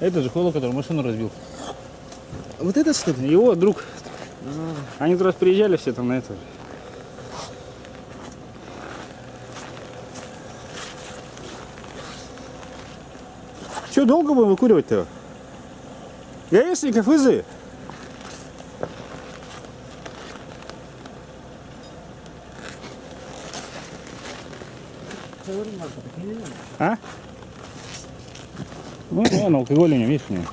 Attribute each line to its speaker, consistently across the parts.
Speaker 1: Это же Холо, который машину разбил.
Speaker 2: Вот это что ли?
Speaker 1: Его друг. Они раз приезжали все там на это. Че, долго будем выкуривать-то? Гаишников вызови. А? Ну, вон, алкоголь у него, видишь, у него.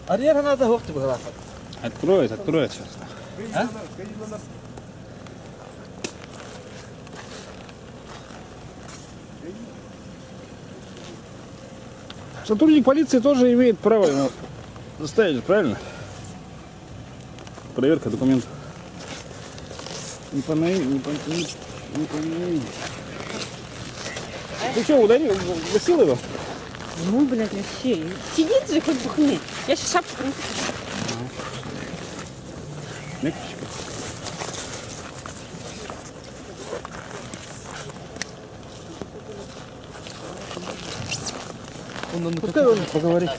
Speaker 2: Арьера надо гохты было.
Speaker 1: Откроет сейчас.
Speaker 2: А?
Speaker 1: Сотрудник полиции тоже имеет право его заставить, правильно? Проверка документов. Не по наивности. Ты что, ударил? Гасил его?
Speaker 3: Ну, блядь, вообще. Сидит же, хоть бухни. Я сейчас шапку принесу.
Speaker 1: Мягкий.
Speaker 2: Пускай он поговорит.